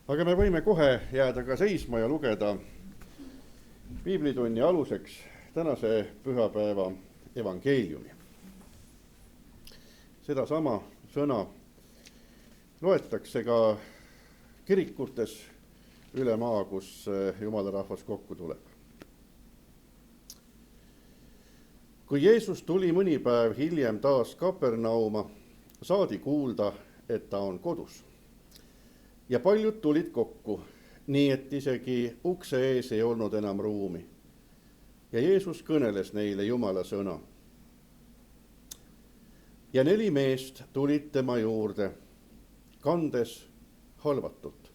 Aga me võime kohe jääda ka seisma ja lugeda piiblitunni aluseks tänase pühapäeva evangeeliumi. Sedasama sõna loetakse ka kirikutes üle maa, kus Jumala rahvas kokku tuleb. Kui Jeesus tuli mõni päev hiljem taas Kapernauma, saadi kuulda, et ta on kodus. Ja paljud tulid kokku, nii et isegi ukse ees ei olnud enam ruumi. Ja Jeesus kõneles neile Jumala sõna. Ja 4 meest tulid tema juurde, kandes halvatut.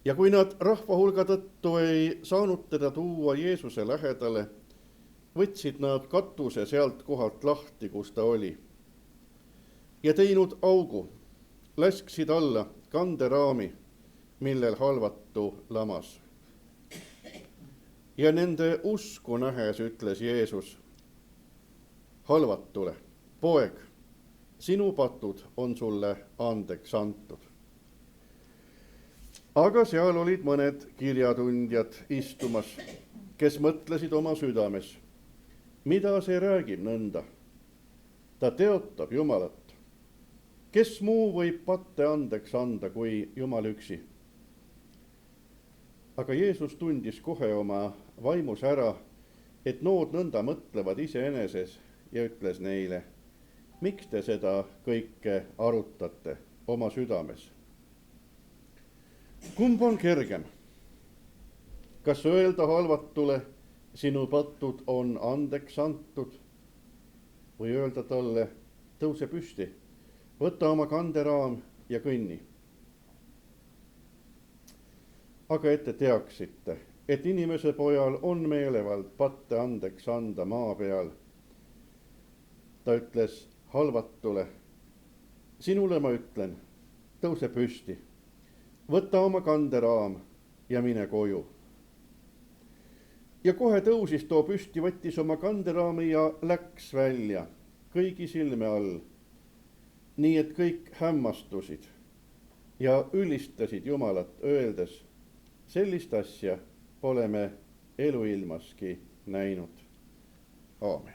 Ja kui nad rahva hulga tõttu ei saanud teda tuua Jeesuse lähedale, võtsid nad katuse sealt kohalt lahti, kus ta oli. Ja teinud augu, lasksid alla kanderaami, millel halvatu lamas. Ja nende usku nähes ütles Jeesus halvatule: poeg, sinu patud on sulle andeks antud. Aga seal olid mõned kirjatundjad istumas, kes mõtlesid oma südames: mida see räägib nõnda? Ta teotab Jumalat. Kes muu võib patte andeks anda kui Jumal üksi? Aga Jeesus tundis kohe oma vaimus ära, et nood nõnda mõtlevad iseeneses, ja ütles neile: miks te seda kõike arutate oma südames? Kumb on kergem? Kas öelda halvatule: sinu patud on andeks antud, või öelda talle: tõuse püsti, võta oma kanderaam ja kõnni? Aga et te teaksite, et inimese pojal on meelevald patte andeks anda maa peal, ta ütles halvatule: sinule ma ütlen, tõuse püsti, võta oma kanderaam ja mine koju. Ja kohe tõusis too püsti, võttis oma kanderaami ja läks välja kõigi silme all, nii et kõik hämmastusid ja ülistasid Jumalat, öeldes: sellist asja pole me eluilmaski näinud. Aamen.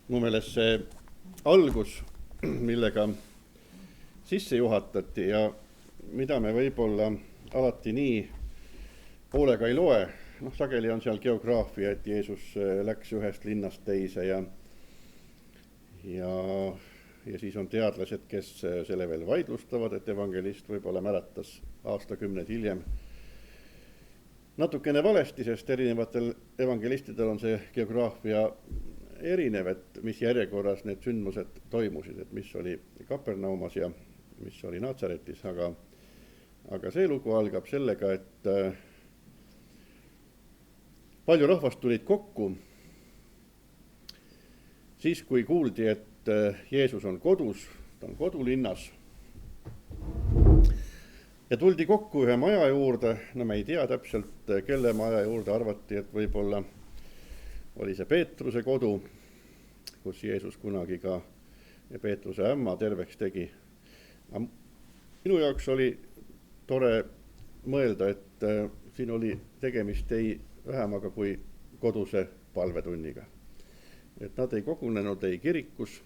Mu meelest see algus, millega sisse juhatati ja mida me võib-olla alati nii hoolega ei loe, sageli on seal geograafia, et Jeesus läks ühest linnast teise ja siis on teadlased, kes selle veel vaidlustavad, et evangelist võib-olla mäletas aastakümneid hiljem natukene valesti, sest erinevatel evangelistidel on see geograafia erinev, et mis järjekorras need sündmused toimusid, et mis oli Kapernaumas ja mis oli Natsaretis, aga see lugu algab sellega, et palju rahvast tulid kokku, siis kui kuuldi, et Jeesus on kodus, ta on kodulinnas, ja tuldi kokku ühe maja juurde, me ei tea täpselt, kelle maja juurde, arvati, et võib-olla oli see Peetruse kodu, kus Jeesus kunagi ka Peetruse ämma terveks tegi. Minu jaoks oli tore mõelda, et siin oli tegemist ei vähemaga kui koduse palvetunniga. Et nad ei kogunenud ei kirikus,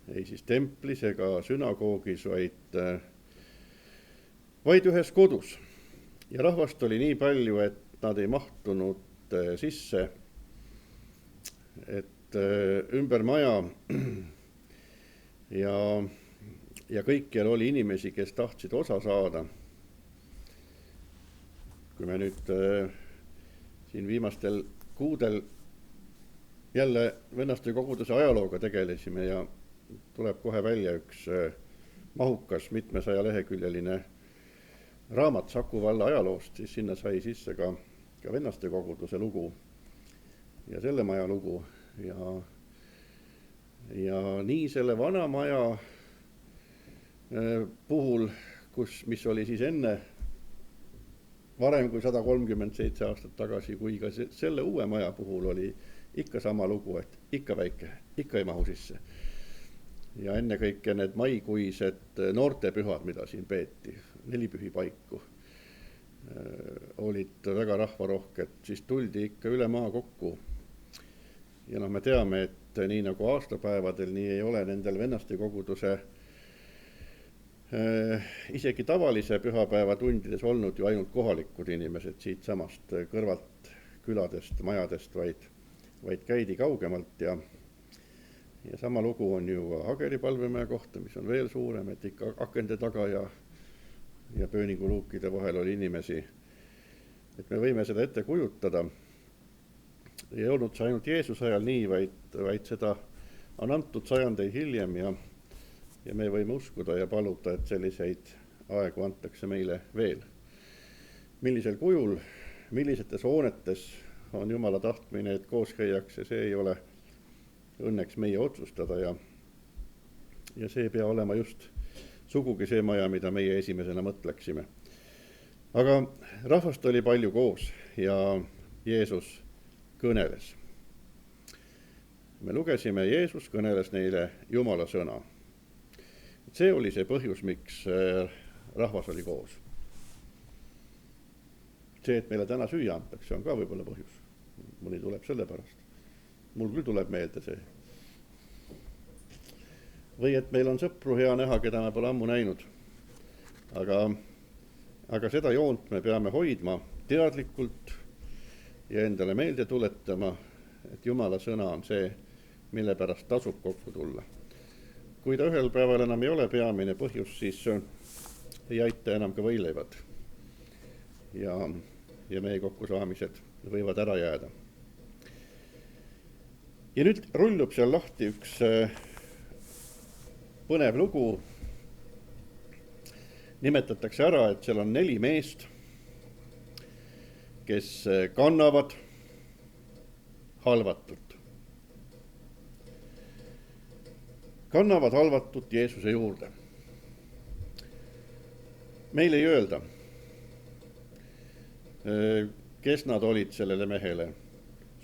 ei siis templis ega sünagoogis, vaid ühes kodus. Ja rahvast oli nii palju, et nad ei mahtunud sisse, et ümber maja ja kõikjal oli inimesi, kes tahtsid osa saada. Kui me nüüd siin viimastel kuudel jälle vennaste koguduse ajalooga tegelesime ja tuleb kohe välja üks mahukas 700 leheküljeline raamat Saku valla ajaloost, siis sinna sai sisse ka vennaste koguduse lugu ja selle maja lugu ja nii selle vanamaja puhul, mis oli siis enne varem kui 137 aastat tagasi, kui ka selle uue maja puhul oli ikka sama lugu, et ikka väike, ikka ei mahu sisse. Ja ennekõike need maikuised noortepühad, mida siin peeti, 4 pühipaiku, olid väga rahvarohked, siis tuldi ikka üle maa kokku. Ja me teame, et nii nagu aastapäevadel, nii ei ole nendel vennaste koguduse isegi tavalise pühapäeva tundides olnud ju ainult kohalikud inimesed siit samast kõrvalt küladest, majadest, vaid käidi kaugemalt ja sama lugu on ju ka Ageri palvemaja kohta, mis on veel suurem, et ikka akende taga ja pööninguluukide vahel oli inimesi. Et me võime seda ette kujutada. Ei olnud see ainult Jeesuse ajal nii, vaid seda on antud sajandeid hiljem ja me võime uskuda ja paluda, et selliseid aegu antakse meile veel. Millisel kujul, millisetes hoonetes on Jumala tahtmine, et koos käiakse, see ei ole õnneks meie otsustada ja see ei pea olema just sugugi see maja, mida meie esimesena mõtleksime. Aga rahvast oli palju koos ja Jeesus kõneles. Me lugesime, Jeesus kõneles neile Jumala sõna. See oli see põhjus, miks rahvas oli koos. See, et meile täna süüa antakse, on ka võib-olla põhjus. Mõni tuleb selle pärast. Mul küll tuleb meelde see. Või et meil on sõpru hea näha, keda me pole ammu näinud. Aga seda joont me peame hoidma teadlikult ja endale meelde tuletama, et Jumala sõna on see, mille pärast tasub kokku tulla. Kui ta ühel päeval enam ei ole peamine põhjus, siis ei aita enam ka võileivad ja meie kokkusaamised võivad ära jääda. Ja nüüd rullub seal lahti üks põnev lugu. Nimetatakse ära, et seal on 4 meest, kes kannavad halvatut. Kannavad halvatut Jeesuse juurde. Meil ei öelda, kes nad olid sellele mehele,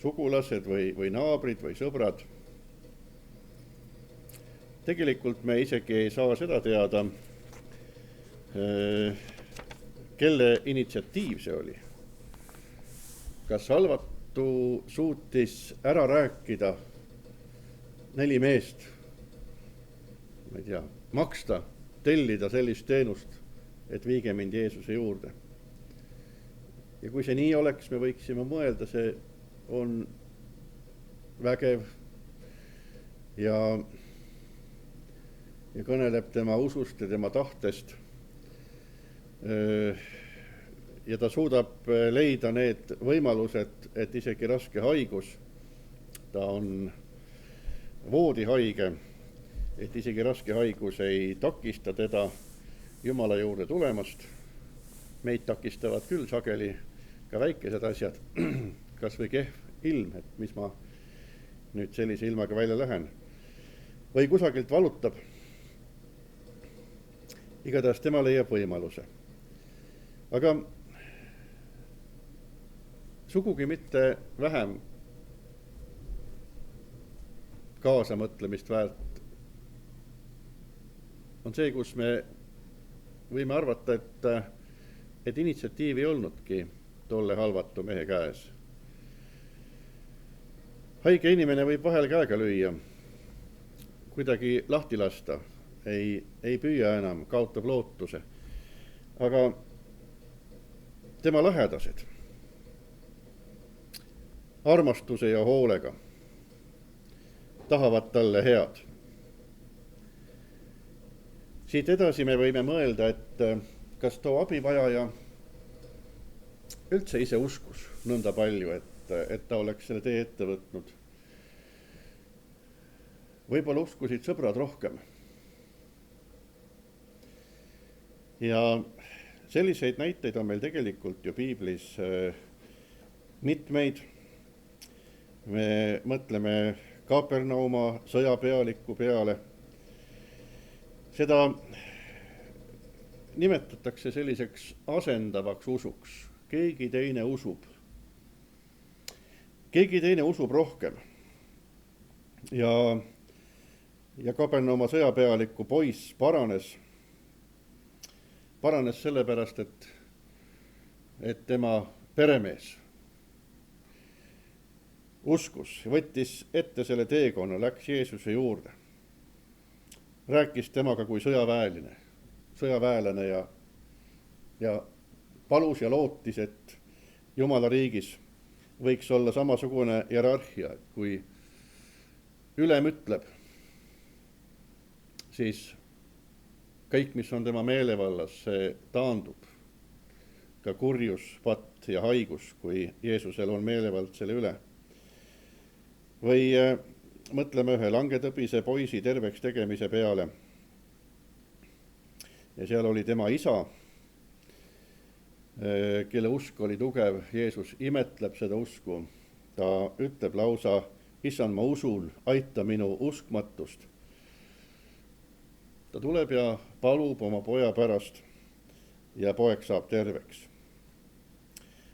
sugulased või naabrid või sõbrad. Tegelikult me isegi ei saa seda teada, kelle initsiatiiv see oli. Kas halvatu suutis ära rääkida 4 meest, ma ei tea, maksta, tellida sellist teenust, et viige mind Jeesuse juurde. Ja kui see nii oleks, me võiksime mõelda, see on vägev ja kõneleb tema usust ja tema tahtest. Ja ta suudab leida need võimalused, et isegi raske haigus, ta on voodihaige, et isegi raske haigus ei takista teda Jumala juurde tulemast. Meid takistavad küll sageli ka väikesed asjad, kas või kehv ilm, et mis ma nüüd sellise ilmaga välja lähen. Või kusagilt valutab. Igatahes tema leiab võimaluse. Aga sugugi mitte vähem kaasamõtlemist väärt on see, kus me võime arvata, et initsiatiiv ei olnudki tolle halvatu mehe käes. Haige inimene võib vahel käega lüüa, kuidagi lahti lasta, ei püüa enam, kaotab lootuse. Aga tema lähedased, armastuse ja hoolega tahavad talle head. Siit edasi me võime mõelda, et kas too abivajaja üldse ise uskus nõnda palju, et ta oleks selle tee ette võtnud. Võib-olla uskusid sõbrad rohkem. Ja selliseid näiteid on meil tegelikult ju piiblis mitmeid. Me mõtleme Kapernauma sõjapealiku peale. Seda nimetatakse selliseks asendavaks usuks. keegi teine usub. Keegi teine usub rohkem. Ja Kapernauma sõjapealiku poiss paranes sellepärast, et tema peremees uskus, võttis ette selle teekonna, läks Jeesuse juurde. Rääkis temaga kui sõjaväelane ja palus ja lootis, et Jumala riigis võiks olla samasugune hierarhia, et kui ülem ütleb, siis kõik, mis on tema meelevallas, see taandub. Ka kurjus, patt ja haigus, kui Jeesusel on meelevald selle üle. Või mõtleme ühe langetõbise poisi terveks tegemise peale. Ja seal oli tema isa, kelle usk oli tugev. Jeesus imetleb seda usku. Ta ütleb lausa, issand, ma usun, aita minu uskmatust. Ta tuleb ja palub oma poja pärast ja poeg saab terveks.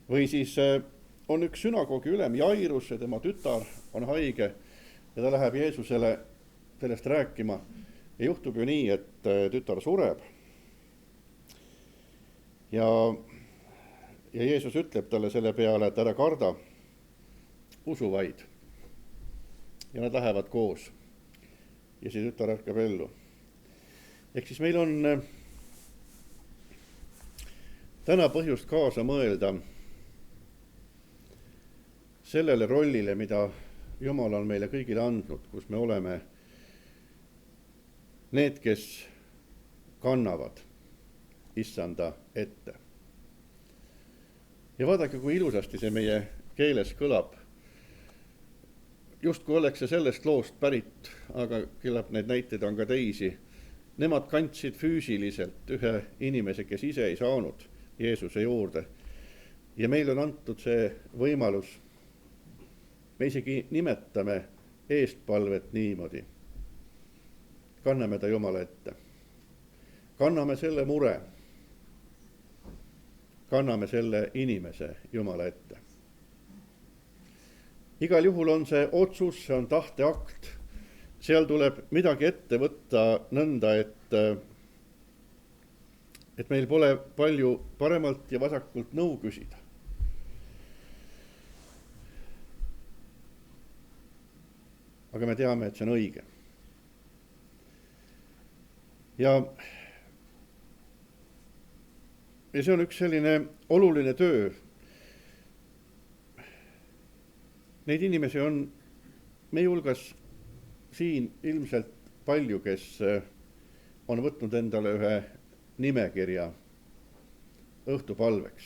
Või siis on üks sünagoogi ülem Jairus ja tema tütar on haige ja ta läheb Jeesusele sellest rääkima. Ja juhtub ju nii, et tütar sureb. Ja Jeesus ütleb talle selle peale, et ära karda, usu vaid. Ja nad lähevad koos. Ja see tütar ärkab ellu. Ehk siis meil on täna põhjust kaasa mõelda sellele rollile, mida Jumal on meile kõigile andnud, kus me oleme need, kes kannavad issanda ette. Ja vaadake, kui ilusasti see meie keeles kõlab. Just kui oleks see sellest loost pärit, aga küllap neid näiteid on ka teisi. Nemad kandsid füüsiliselt ühe inimese, kes ise ei saanud Jeesuse juurde. Ja meil on antud see võimalus. Me isegi nimetame eestpalvet niimoodi. Kanname ta Jumala ette. Kanname selle mure. Kanname selle inimese Jumala ette. Igal juhul on see otsus, see on tahteakt. Seal tuleb midagi ette võtta nõnda, et meil pole palju paremalt ja vasakult nõu küsida. Aga me teame, et see on õige. Ja see on üks selline oluline töö. Neid inimesi on meie hulgas siin ilmselt palju, kes on võtnud endale ühe nimekirja õhtupalveks.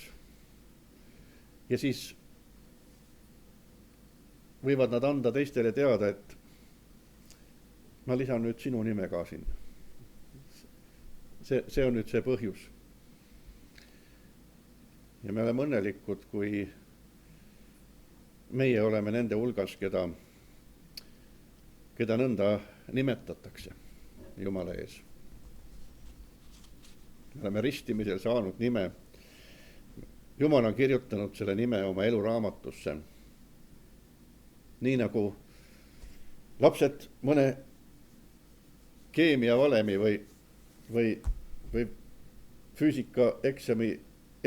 Ja siis võivad nad anda teistele teada, et ma lisan nüüd sinu nime ka sinna. See on nüüd see põhjus. Ja me oleme õnnelikud, kui meie oleme nende hulgas, keda nõnda nimetatakse Jumala ees. Me oleme ristimisel saanud nime. Jumal on kirjutanud selle nime oma eluraamatusse. Nii nagu lapsed mõne keemiavalemi või füüsika eksami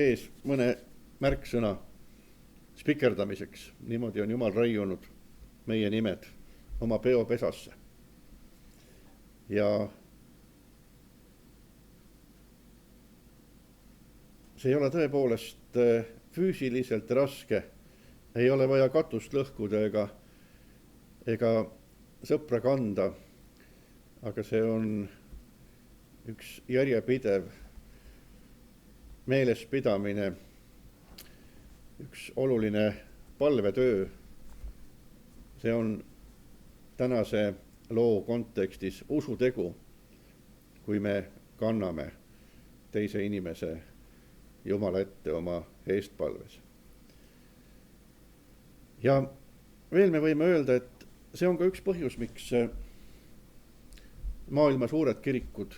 ees mõne märksõna spikerdamiseks. Niimoodi on Jumal raiunud meie nimed oma peopesasse. Ja see ei ole tõepoolest füüsiliselt raske. Ei ole vaja katust lõhkuda ega sõpra kanda, aga see on üks järjepidev meelespidamine, üks oluline palvetöö. See on tänase loo kontekstis usutegu, kui me kanname teise inimese Jumala ette oma eestpalves. Ja veel me võime öelda, et see on ka üks põhjus, miks maailma suured kirikud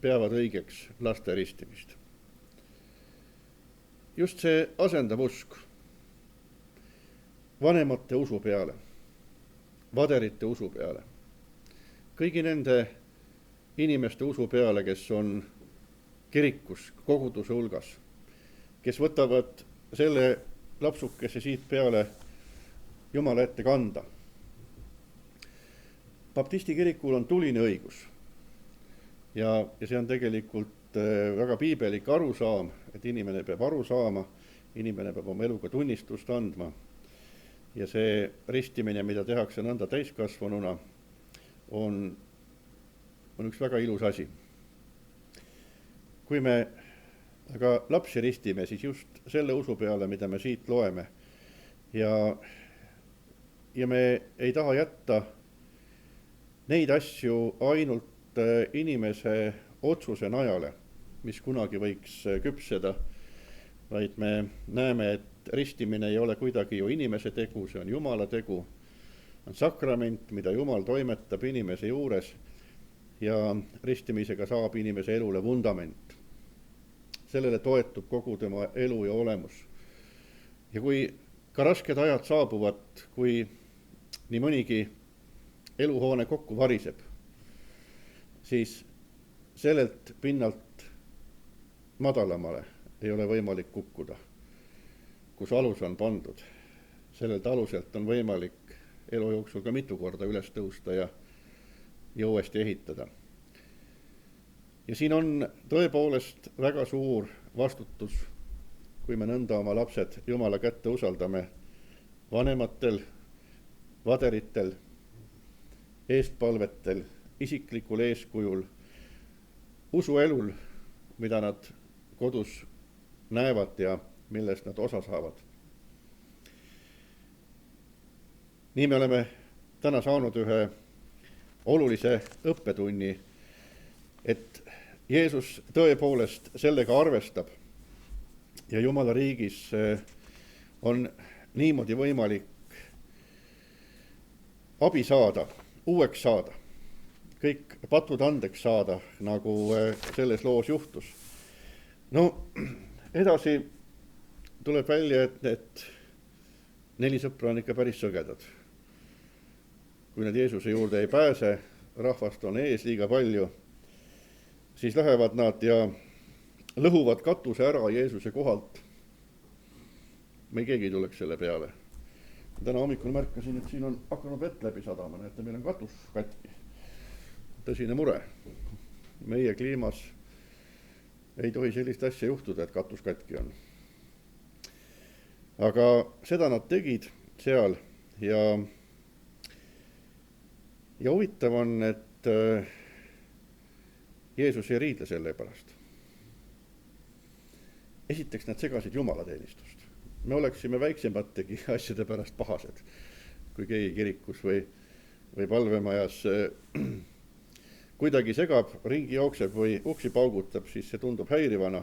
peavad õigeks laste ristimist. just see asendav usk vanemate usu peale, vaderite usu peale, kõigi nende inimeste usu peale, kes on kirikus, koguduse hulgas, kes võtavad selle lapsukese siit peale Jumala ette kanda. Baptisti kirikul on tuline õigus ja see on tegelikult väga piibelik arusaam, et inimene peab aru saama, inimene peab oma eluga tunnistust andma ja see ristimine, mida tehakse nõnda täiskasvanuna, on üks väga ilus asi. Kui me aga lapsi ristime, siis just selle usu peale, mida me siit loeme ja me ei taha jätta neid asju ainult inimese otsuse najale, mis kunagi võiks küpseda, vaid me näeme, et ristimine ei ole kuidagi ju inimese tegu, see on Jumala tegu, on sakrament, mida Jumal toimetab inimese juures ja ristimisega saab inimese elule vundament. Sellele toetub kogu tema elu ja olemus. Ja kui ka rasked ajad saabuvad, kui nii mõnigi eluhoone kokku variseb, siis sellelt pinnalt madalamale ei ole võimalik kukkuda, kus alus on pandud. Sellelt aluselt on võimalik elu jooksul ka mitu korda üles tõusta ja uuesti ehitada. Ja siin on tõepoolest väga suur vastutus, kui me nõnda oma lapsed Jumala kätte usaldame, vanematel, vaderitel, eestpalvetel, isiklikul eeskujul, usuelul, mida nad kodus näevad ja millest nad osa saavad. Nii me oleme täna saanud ühe olulise õppetunni, et Jeesus tõepoolest sellega arvestab ja Jumala riigis on niimoodi võimalik abi saada, uueks saada, kõik patud andeks saada, nagu selles loos juhtus. No edasi tuleb välja, et 4 sõpra on ikka päris sõgedad. Kui nad Jeesuse juurde ei pääse, rahvast on ees liiga palju, siis lähevad nad ja lõhuvad katuse ära Jeesuse kohalt. Me keegi ei tuleks selle peale. Täna hommikul märkasin, et siin on hakanud vett läbi sadama, näete, meil on katus katki. Tõsine mure. Meie kliimas ei tohi sellist asja juhtuda, et katus katki on. Aga seda nad tegid seal ja huvitav on, et Jeesus ei riidle selle pärast. Esiteks nad segasid Jumala teenistust. Me oleksime väiksemategi asjade pärast pahased, kui keegi kirikus või palvemajas kuidagi segab, ringi jookseb või uksi paugutab, siis see tundub häirivana.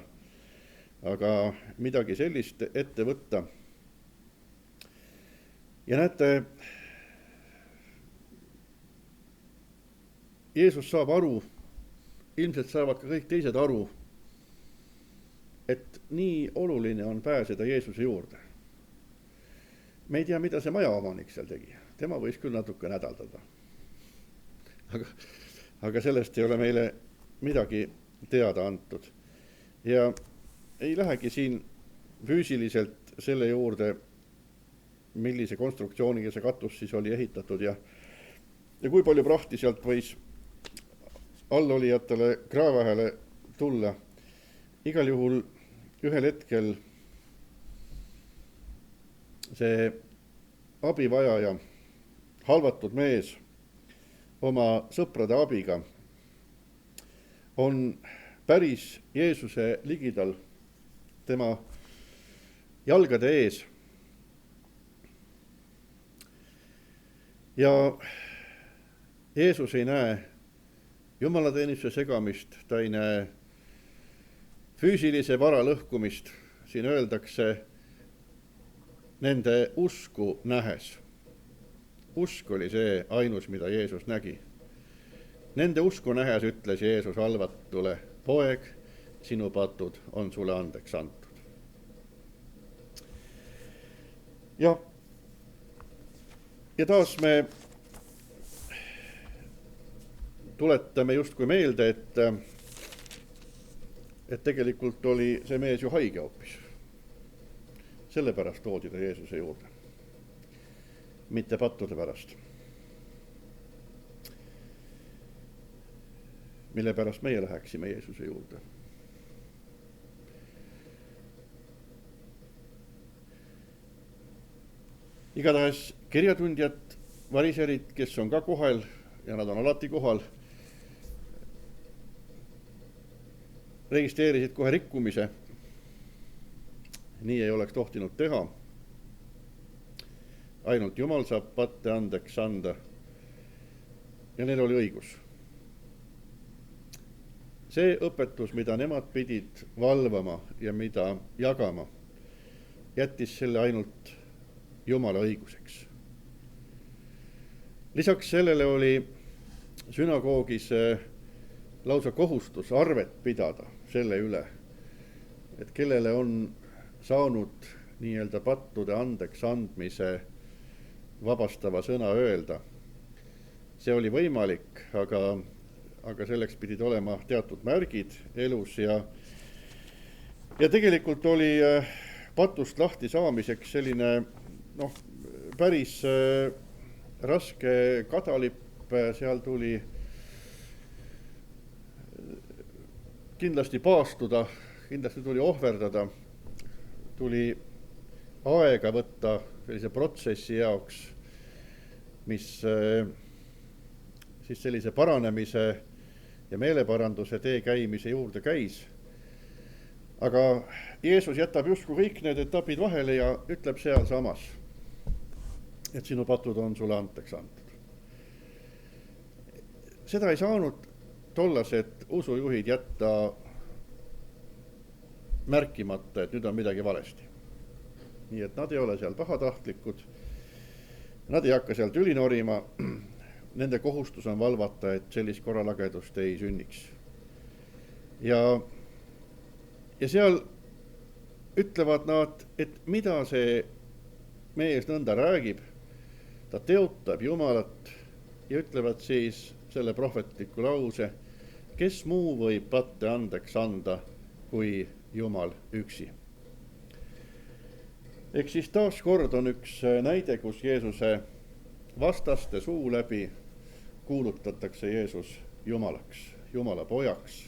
Aga midagi sellist ette võtta. Ja näete, Jeesus saab aru, ilmselt saavad ka kõik teised aru, et nii oluline on pääseda Jeesuse juurde. Me ei tea, mida see majaomanik seal tegi. Tema võis küll natuke nädaldada. Aga sellest ei ole meile midagi teada antud. Ja ei lähegi siin füüsiliselt selle juurde, millise konstruktsiooniga see katus siis oli ehitatud ja kui palju prahti sealt võis allolijatele kraavahele tulla. Igal juhul ühel hetkel see abivajaja, halvatud mees oma sõprade abiga on päris Jeesuse ligidal tema jalgade ees. Ja Jeesus ei näe jumalateenistuse segamist, ta ei näe füüsilise vara lõhkumist, siin öeldakse nende usku nähes. Usk oli see ainus, mida Jeesus nägi. Nende usku nähes ütles Jeesus halvatule, poeg, sinu patud on sulle andeks antud. ja taas me tuletame justkui meelde, et tegelikult oli see mees ju haige hoopis. Sellepärast toodi ta Jeesuse juurde, mitte pattude pärast. Mille pärast meie läheksime Jeesuse juurde. Igatahes kirjatundjad, variserid, kes on ka kohal ja nad on alati kohal, registreerisid kohe rikkumise. Nii ei oleks tohtinud teha. Ainult Jumal saab patte andeks anda. Ja neil oli õigus. See õpetus, mida nemad pidid valvama ja mida jagama, jättis selle ainult Jumala õiguseks. Lisaks sellele oli sünagoogis lausa kohustus arvet pidada selle üle, et kellele on saanud nii-öelda pattude andeks andmise vabastava sõna öelda. See oli võimalik, aga selleks pidid olema teatud märgid elus ja tegelikult oli patust lahti saamiseks selline päris raske kadalipp, seal tuli kindlasti paastuda, kindlasti tuli ohverdada, tuli aega võtta sellise protsessi jaoks, mis siis sellise paranemise ja meeleparanduse tee käimise juurde käis. Aga Jeesus jätab justkui kõik need etapid vahele ja ütleb sealsamas, et sinu patud on sulle anteks antud. Seda ei saanud tollased usujuhid jätta märkimata, et nüüd on midagi valesti. Nii et nad ei ole seal pahatahtlikud, nad ei hakka seal tüli norima, nende kohustus on valvata, et sellist korralagedust ei sünniks. Ja seal ütlevad nad, et mida see mees nõnda räägib, ta teotab Jumalat ja ütlevad siis selle prohvetliku lause, kes muu võib patte andeks anda kui Jumal üksi. Ehk siis taas kord on üks näide, kus Jeesuse vastaste suu läbi kuulutatakse Jeesus Jumalaks, Jumala pojaks.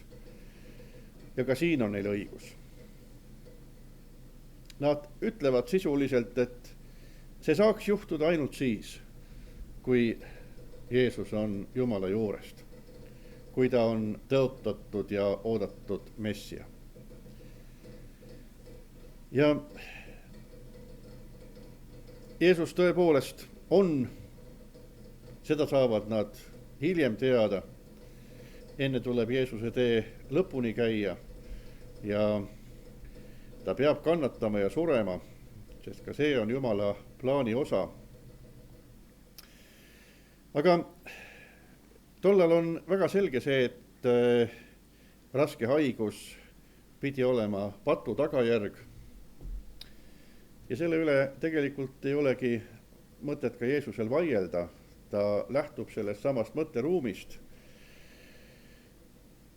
Ja ka siin on neil õigus. Nad ütlevad sisuliselt, et see saaks juhtuda ainult siis, kui Jeesus on Jumala juurest, kui ta on tõotatud ja oodatud Messia. Ja Jeesus tõepoolest on, seda saavad nad hiljem teada. Enne tuleb Jeesuse tee lõpuni käia ja ta peab kannatama ja surema, sest ka see on Jumala plaani osa. Aga tollal on väga selge see, et raske haigus pidi olema patu tagajärg. Ja selle üle tegelikult ei olegi mõtet ka Jeesusel vaielda. Ta lähtub sellest samast mõtteruumist.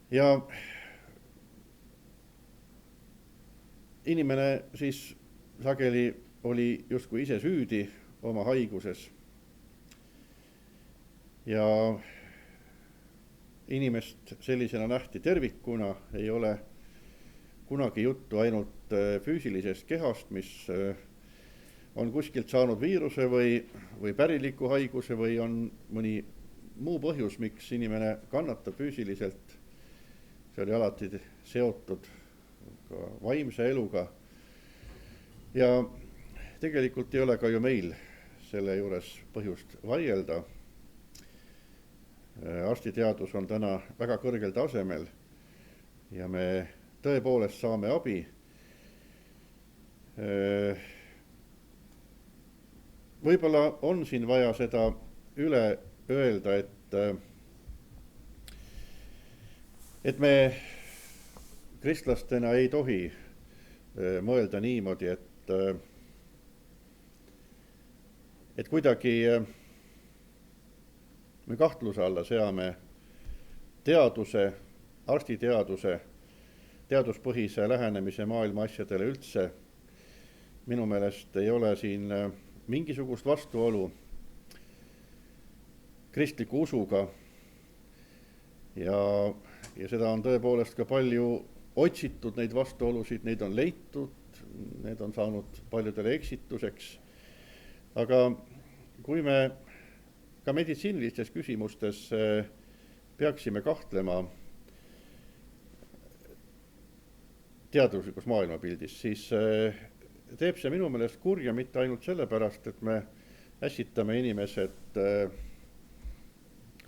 Ja inimene siis sageli oli justkui ise süüdi oma haiguses. Ja inimest sellisena nähti tervikuna, ei ole kunagi juttu ainult füüsilisest kehast, mis on kuskilt saanud viiruse või päriliku haiguse või on mõni muu põhjus, miks inimene kannatab füüsiliselt. See oli alati seotud ka vaimse eluga. Ja tegelikult ei ole ka ju meil selle juures põhjust vaielda. Arstiteadus on täna väga kõrgel tasemel ja me tõepoolest saame abi. Võib-olla on siin vaja seda üle öelda, et me kristlastena ei tohi mõelda niimoodi, et kuidagi me kahtluse alla seame teaduse, arstiteaduse, teaduspõhise lähenemise maailma asjadele üldse. Minu meelest ei ole siin mingisugust vastuolu kristliku usuga ja seda on tõepoolest ka palju otsitud, neid vastuolusid, neid on leitud, need on saanud paljudele eksituseks. Aga kui me ka meditsiinilistes küsimustes peaksime kahtlema teaduslikus maailmapildis, siis teeb see minu meelest kurja mitte ainult sellepärast, et me ässitame inimesed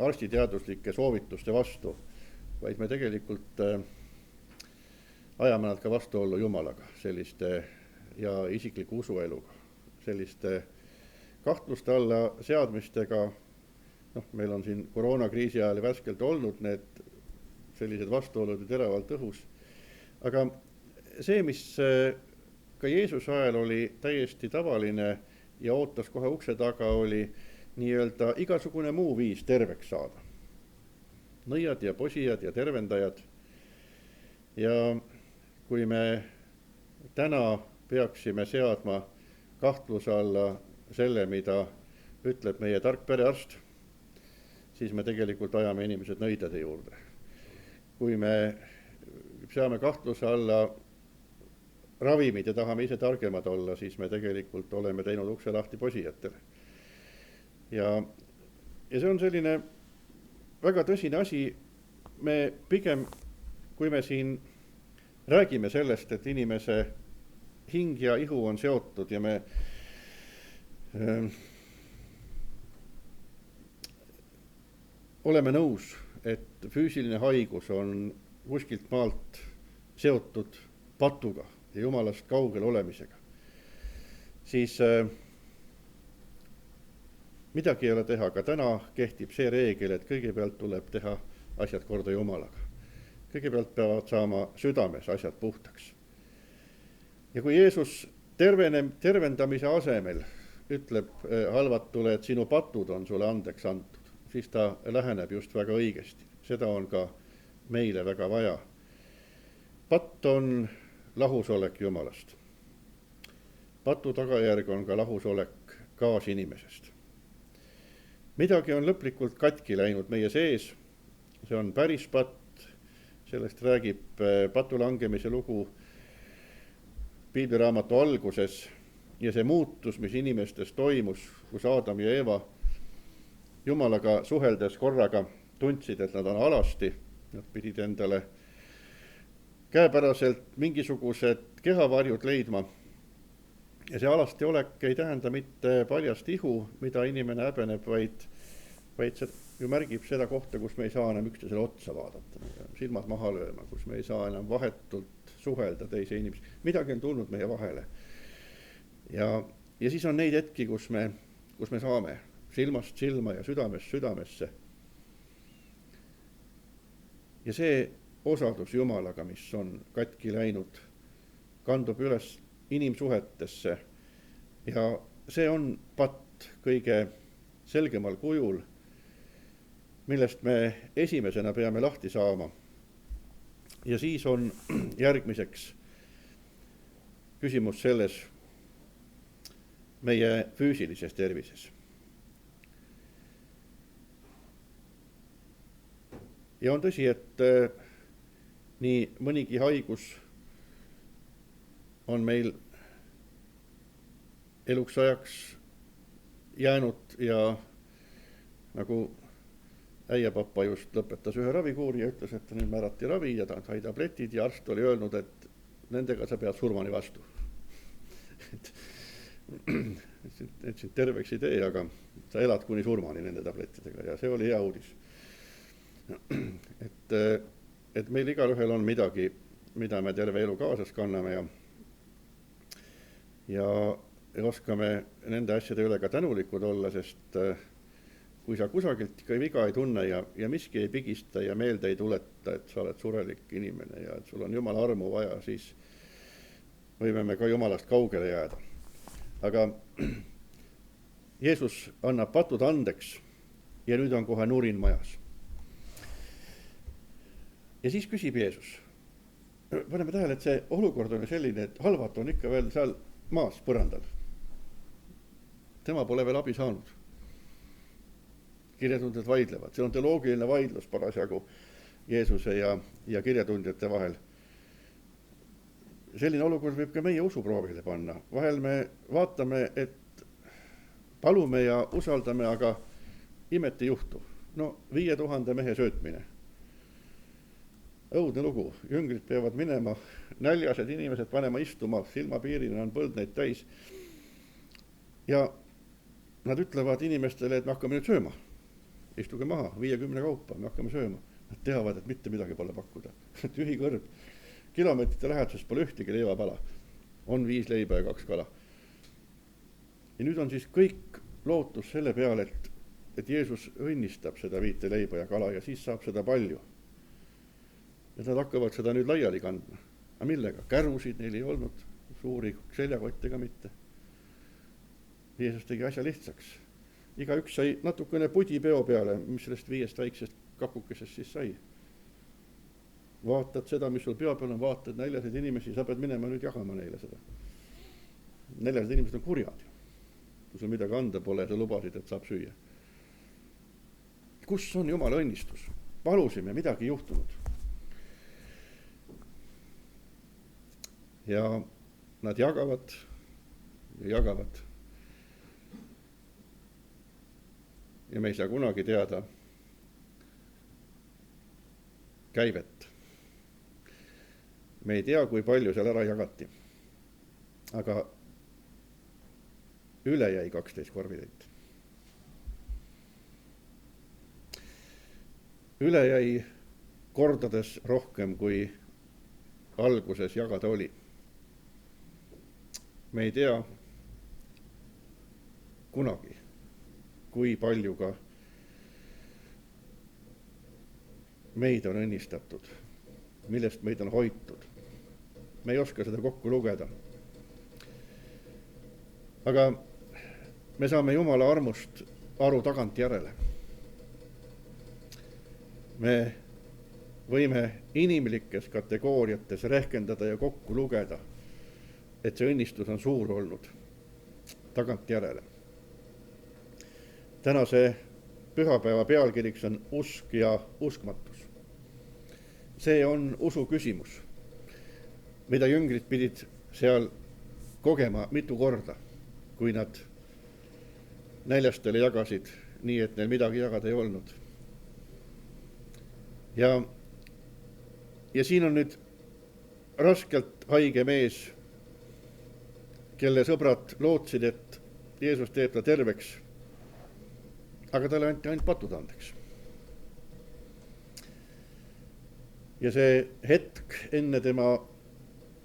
arstiteaduslike soovituste vastu, vaid me tegelikult ajame nad ka vastuollu Jumalaga selliste ja isikliku usueluga, selliste kahtluste alla seadmistega. Meil on siin koroonakriisi ajal värskelt olnud need sellised vastuolud teravalt õhus. Aga see, mis ka Jeesuse ajal oli täiesti tavaline ja ootas kohe ukse taga, oli nii-öelda igasugune muu viis terveks saada. Nõiad ja posijad ja tervendajad. Ja kui me täna peaksime seadma kahtluse alla selle, mida ütleb meie tark perearst, siis me tegelikult ajame inimesed nõidade juurde. Kui me seame kahtluse alla ravimid ja tahame ise targemad olla, siis me tegelikult oleme teinud ukse lahti posijatele. Ja see on selline väga tõsine asi. Me pigem, kui me siin räägime sellest, et inimese hing ja ihu on seotud ja me oleme nõus, et füüsiline haigus on kuskilt maalt seotud patuga ja Jumalast kaugel olemisega, siis midagi ei ole teha. Ka täna kehtib see reegel, et kõigepealt tuleb teha asjad korda Jumalaga. Kõigepealt peavad saama südames asjad puhtaks. Ja kui Jeesus tervendamise asemel ütleb halvatule, et sinu patud on sulle andeks antud, siis ta läheneb just väga õigesti. Seda on ka meile väga vaja. Patt on lahusolek Jumalast. Patu tagajärg on ka lahusolek kaasinimesest. Midagi on lõplikult katki läinud meie sees. See on päris patt. Sellest räägib patu langemise lugu piibliraamatu alguses ja see muutus, mis inimestes toimus, kus Aadam ja Eeva Jumalaga suheldes korraga tundsid, et nad on alasti. Nad pidid endale käepäraselt mingisugused kehavarjud leidma. Ja see alasti olek ei tähenda mitte paljast ihu, mida inimene häbeneb, vaid see ju märgib seda kohta, kus me ei saa enam üksteisele otsa vaadata, silmad maha lööma, kus me ei saa enam vahetult suhelda teise inimesi. Midagi on tulnud meie vahele. Ja siis on neid hetki, kus me saame silmast silma ja südamest südamesse. Ja see osadus Jumalaga, mis on katki läinud, kandub üles inimsuhetesse. Ja see on patt kõige selgemal kujul, millest me esimesena peame lahti saama. Ja siis on järgmiseks küsimus selles meie füüsilises tervises. Ja on tõsi, et nii mõnigi haigus on meil eluks ajaks jäänud ja nagu äiapappa just lõpetas ühe ravikuuri ja ütles, et nüüd määrati ravi ja ta sai tabletid ja arst oli öelnud, et nendega sa pead surmani vastu. et sind terveks ei tee, aga sa elad kuni surmani nende tablettidega ja see oli hea uudis. Et meil igalühel on midagi, mida me terve elu kaasas kanname ja oskame nende asjade üle ka tänulikud olla, sest kui sa kusagilt ikka viga ei tunne ja miski ei pigista ja meelde ei tuleta, et sa oled surelik inimene ja et sul on Jumala armu vaja, siis võime me ka Jumalast kaugele jääda. Aga Jeesus annab patud andeks ja nüüd on kohe nurin majas. Ja siis küsib Jeesus. Paneme tähele, et see olukord on selline, et halvat on ikka veel seal maas põrandal. Tema pole veel abi saanud. Kirjatundjad vaidlevad, see on teoloogiline vaidlus parasjagu Jeesuse ja kirjatundjate vahel. Selline olukord võib ka meie usuproovile panna. Vahel me vaatame, et palume ja usaldame, aga imet ei juhtu. 5000 mehe söötmine. Õudne lugu, jüngrid peavad minema, näljased inimesed panema istuma, silmapiirina on põld neid täis. Ja nad ütlevad inimestele, et me hakkame nüüd sööma. Istuge maha, 50 kaupa, me hakkame sööma. Nad teavad, et mitte midagi pole pakkuda. Tühi kõrb. Kilomeetrite läheduses pole ühtegi leivapala. On 5 leiba ja 2 kala. Ja nüüd on siis kõik lootus selle peale, et Jeesus õnnistab seda 5 leiba ja kala ja siis saab seda palju. Ja nad hakkavad seda nüüd laiali kandma. Aga millega? Kärusid neil ei olnud, suuri seljakotte ega mitte. Jeesus tegi asja lihtsaks. Igaüks sai natukene pudi peo peale, mis sellest 5 väiksest kapukesest siis sai. Vaatad seda, mis sul peo peal on, vaatad näljased inimesi, sa pead minema nüüd jagama neile seda. Näljased inimesed on kurjad. Kui sul midagi anda pole, sa lubasid, et saab süüa. Kus on Jumala õnnistus? Palusime, midagi ei juhtunud. Ja nad jagavad ja jagavad. Ja me ei saa kunagi teada käivet. Me ei tea, kui palju seal ära jagati. Aga üle jäi 12 korvitäit. Üle jäi kordades rohkem, kui alguses jagada oli. Me ei tea kunagi, kui palju ka meid on õnnistatud, millest meid on hoitud. Me ei oska seda kokku lugeda. Aga me saame Jumala armust aru tagantjärele. Me võime inimlikes kategooriates rehkendada ja kokku lugeda, et see õnnistus on suur olnud tagantjärele. Tänase pühapäeva pealkiriks on usk ja uskmatus. See on usu küsimus, mida jüngrid pidid seal kogema mitu korda, kui nad näljastele jagasid, nii et neil midagi jagada ei olnud. Ja siin on nüüd raskelt haige mees, kelle sõbrad lootsid, et Jeesus teeb ta terveks, aga talle anti ainult patud andeks. Ja see hetk enne tema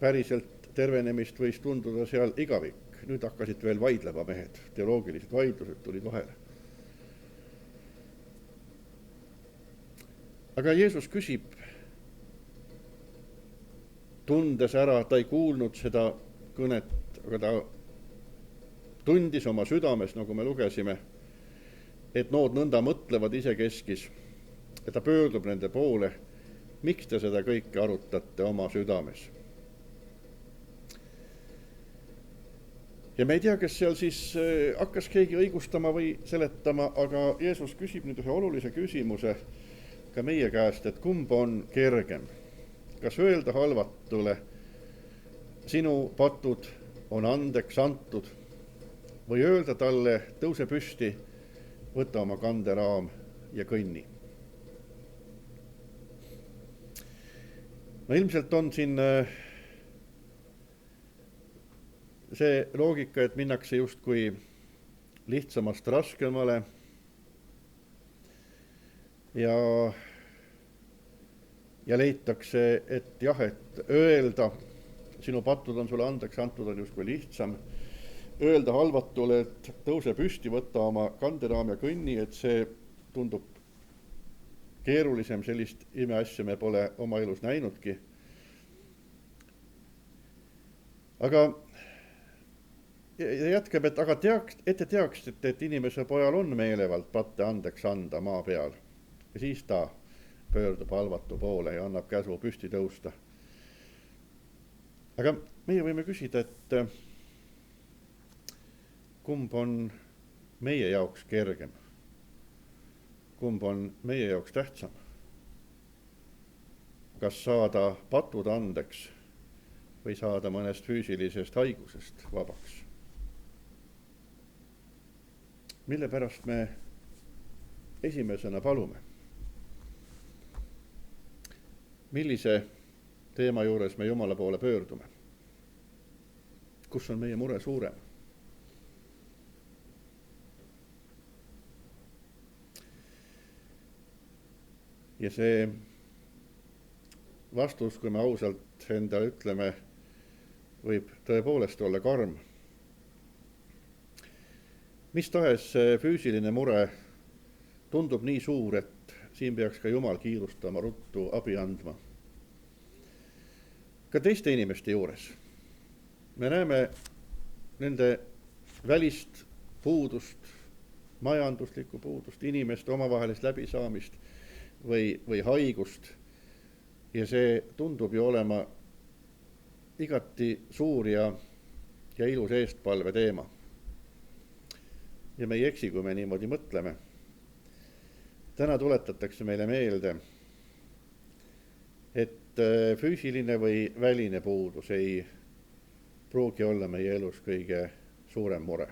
päriselt tervenemist võis tunduda seal igavik. Nüüd hakkasid veel vaidlema mehed, teoloogilised vaidlused tulid vahele. Aga Jeesus küsib, tundes ära, ta ei kuulnud seda kõnet, aga ta tundis oma südames, nagu me lugesime, et nood nõnda mõtlevad isekeskis, et ta pöördub nende poole, miks te seda kõike arutate oma südames. Ja me ei tea, kes seal siis hakkas keegi õigustama või seletama, aga Jeesus küsib nüüd ühe olulise küsimuse ka meie käest, et kumb on kergem. Kas öelda halvatule, sinu patud on andeks antud, või öelda talle, tõuse püsti, võta oma kanderaam ja kõnni. No ilmselt on siin see loogika, et minnakse justkui lihtsamast raskemale ja leitakse, et jah, et öelda, sinu patud on sulle andeks antud, on justkui lihtsam. Öelda halvatule, et tõuse püsti, võtta oma kanderaam ja kõnni, et see tundub keerulisem, sellist imeasja me pole oma elus näinudki. Aga ja jätkab, et aga ette teaksite, et inimese pojal on meelevald patte andeks anda maa peal. Ja siis ta pöördub halvatu poole ja annab käsu püsti tõusta. Aga meie võime küsida, et kumb on meie jaoks kergem? Kumb on meie jaoks tähtsam? Kas saada patud andeks või saada mõnest füüsilisest haigusest vabaks? Mille pärast me esimesena palume? Millise teema juures me Jumala poole pöördume? Kus on meie mure suurem? Ja see vastus, kui me ausalt endale ütleme, võib tõepoolest olla karm. Mis tahes füüsiline mure tundub nii suur, et siin peaks ka Jumal kiirustama, ruttu abi andma. Ka teiste inimeste juures me näeme nende välist puudust, majanduslikku puudust, inimeste omavahelist läbisaamist või haigust. Ja see tundub ju olema igati suur ja ilus eestpalve teema. Ja me ei eksi, kui me niimoodi mõtleme. Täna tuletatakse meile meelde, et füüsiline või väline puudus ei pruugi olla meie elus kõige suurem mure.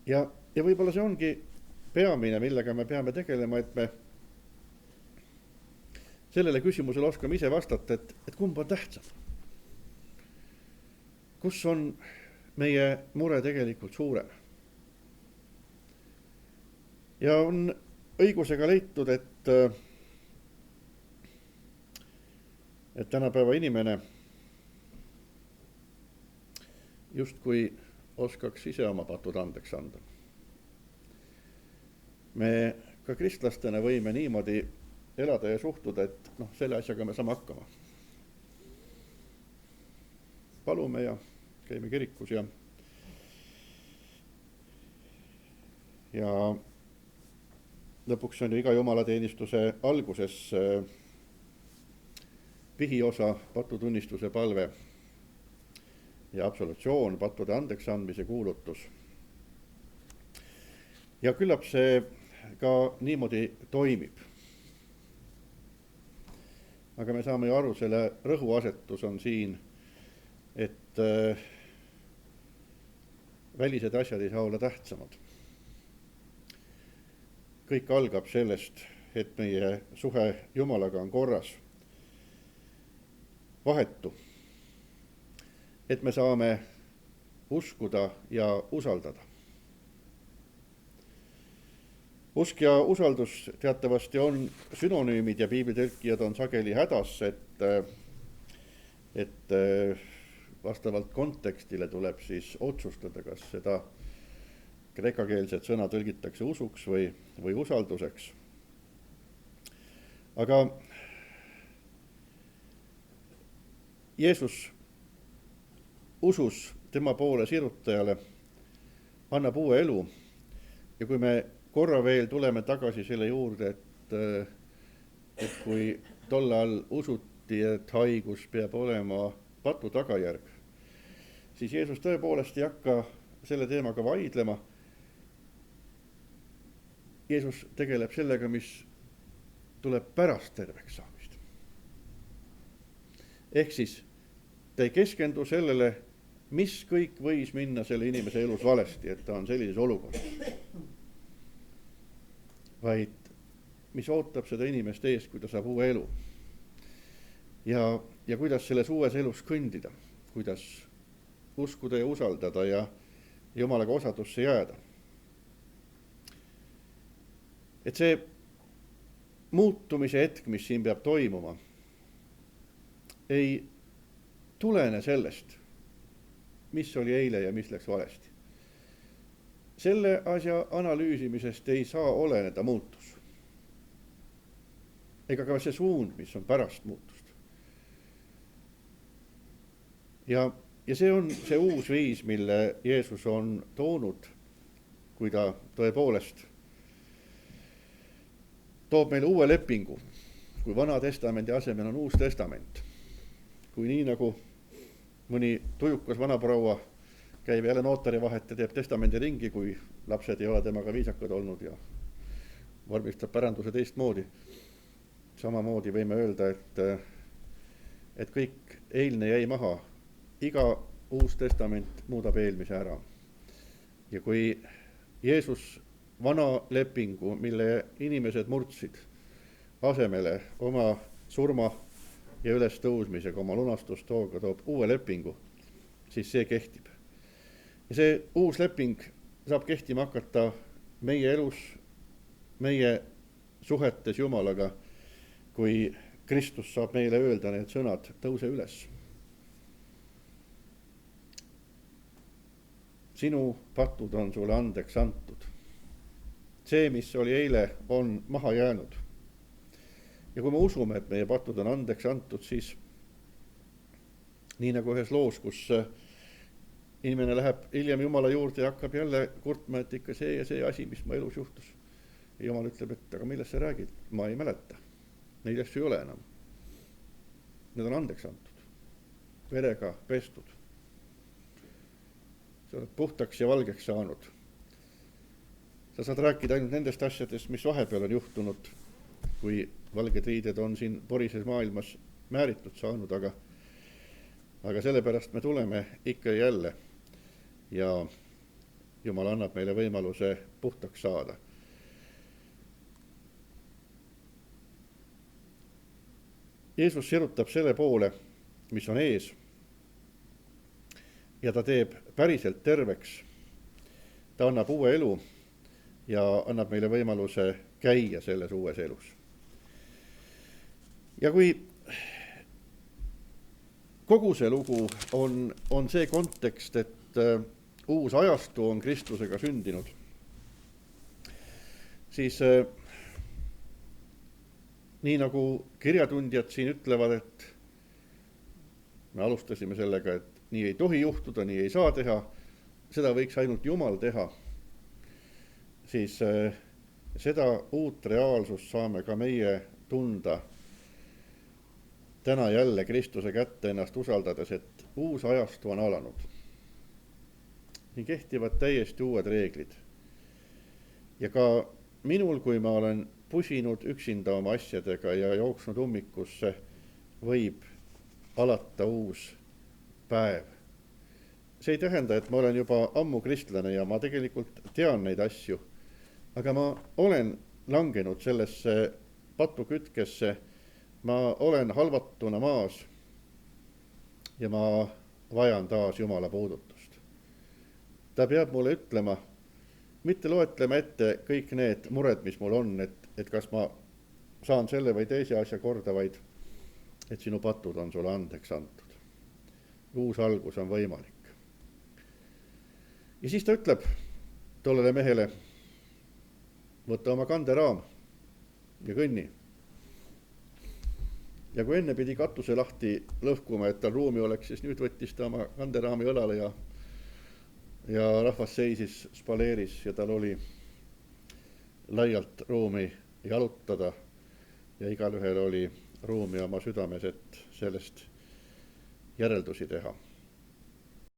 Ja võib-olla see ongi peamine, millega me peame tegelema, et me sellele küsimusele oskame ise vastata, et kumb on tähtsam. Kus on meie mure tegelikult suurem? Ja on õigusega leitud, et tänapäeva inimene justkui oskaks ise oma patud andeks anda. Me ka kristlastena võime niimoodi elada ja suhtuda, et selle asjaga me saame hakkama. Palume ja käime kirikus ja lõpuks on ju iga jumalateenistuse alguses pihiosa, patutunnistuse palve ja absolutsioon, pattude andeks andmise kuulutus. Ja küllap see ka niimoodi toimib. Aga me saame ju aru, selle rõhuasetus on siin, et välised asjad ei saa olla tähtsamad. Kõik algab sellest, et meie suhe Jumalaga on korras, vahetu, et me saame uskuda ja usaldada. Usk ja usaldus teatavasti on sünonüümid ja piiblitõlkijad on sageli hädas, et vastavalt kontekstile tuleb siis otsustada, kas seda kreekakeelset sõna tõlgitakse usuks või usalduseks. Aga Jeesus usus tema poole sirutajale annab uue elu. Ja kui me korra veel tuleme tagasi selle juurde, et kui tollal usuti, et haigus peab olema patu tagajärg, siis Jeesus tõepoolest ei hakka selle teemaga vaidlema. Jeesus tegeleb sellega, mis tuleb pärast terveks saamist. Ehk siis ta ei keskendu sellele, mis kõik võis minna selle inimese elus valesti, et ta on sellises olukorras. Vaid mis ootab seda inimest ees, kui ta saab uue elu. Ja kuidas selles uues elus kõndida, kuidas uskuda ja usaldada ja Jumalaga osadusse jääda. Et see muutumise hetk, mis siin peab toimuma, ei tulene sellest, mis oli eile ja mis läks valesti. Selle asja analüüsimisest ei saa oleneda muutus. Ega ka see suund, mis on pärast muutust. ja see on see uus viis, mille Jeesus on toonud, kui ta tõepoolest toob meile uue lepingu, kui Vana Testamendi asemel on Uus Testament. Kui nii nagu mõni tujukas vanaproua käib jälle notari vahet ja teeb testamendi ringi, kui lapsed ei ole temaga viisakad olnud ja vormistab päranduse teistmoodi. Samamoodi võime öelda, et kõik eilne jäi maha. Iga Uus Testament muudab eelmise ära. Ja kui Jeesus vana lepingu, mille inimesed murdsid, asemele oma surma ja ülestõusmisega, oma lunastustooga toob uue lepingu, siis see kehtib. Ja see uus leping saab kehtima hakata meie elus, meie suhetes Jumalaga, kui Kristus saab meile öelda need sõnad, tõuse üles. Sinu patud on sulle andeks antud. See, mis oli eile, on maha jäänud. Ja kui me usume, et meie patud on andeks antud, siis nii nagu ühes loos, kus inimene läheb hiljem Jumala juurde ja hakkab jälle kurtma, et ikka see ja see asi, mis mu elus juhtus. Ja Jumal ütleb, et aga millest sa räägid? Ma ei mäleta. Neid asju ei ole enam. Need on andeks antud. Verega pestud. Sa oled puhtaks ja valgeks saanud. Sa saad rääkida ainult nendest asjadest, mis vahepeal on juhtunud, kui valged riided on siin porises maailmas määritud saanud, aga sellepärast me tuleme ikka ja jälle ja Jumal annab meile võimaluse puhtaks saada. Jeesus sirutab selle poole, mis on ees, ja ta teeb päriselt terveks. Ta annab uue elu ja annab meile võimaluse käia selles uues elus. Ja kui kogu see lugu on see kontekst, et uus ajastu on Kristusega sündinud, siis nii nagu kirjatundjad siin ütlevad, et me alustasime sellega, et nii ei tohi juhtuda, nii ei saa teha, seda võiks ainult Jumal teha, siis seda uut reaalsust saame ka meie tunda täna jälle Kristuse kätte ennast usaldades, et uus ajastu on alanud. Nii kehtivad täiesti uued reeglid. Ja ka minul, kui ma olen pusinud üksinda oma asjadega ja jooksnud ummikusse, võib alata uus päev. See ei tähenda, et ma olen juba ammu kristlane ja ma tegelikult tean neid asju, aga ma olen langenud sellesse patukütkesse, ma olen halvatuna maas ja ma vajan taas Jumala puudutust. Ta peab mulle ütlema, mitte loetlema ette kõik need mured, mis mul on, et kas ma saan selle või teise asja korda, vaid et sinu patud on sulle andeks antud. Uus algus on võimalik. Ja siis ta ütleb tollele mehele, võta oma kanderaam ja kõnni. Ja kui enne pidi katuse lahti lõhkuma, et tal ruumi oleks, siis nüüd võttis ta oma kanderaami õlale ja rahvas seisis spaleeris ja tal oli laialt ruumi jalutada ja igalühel oli ruumi oma südames, et sellest järeldusi teha.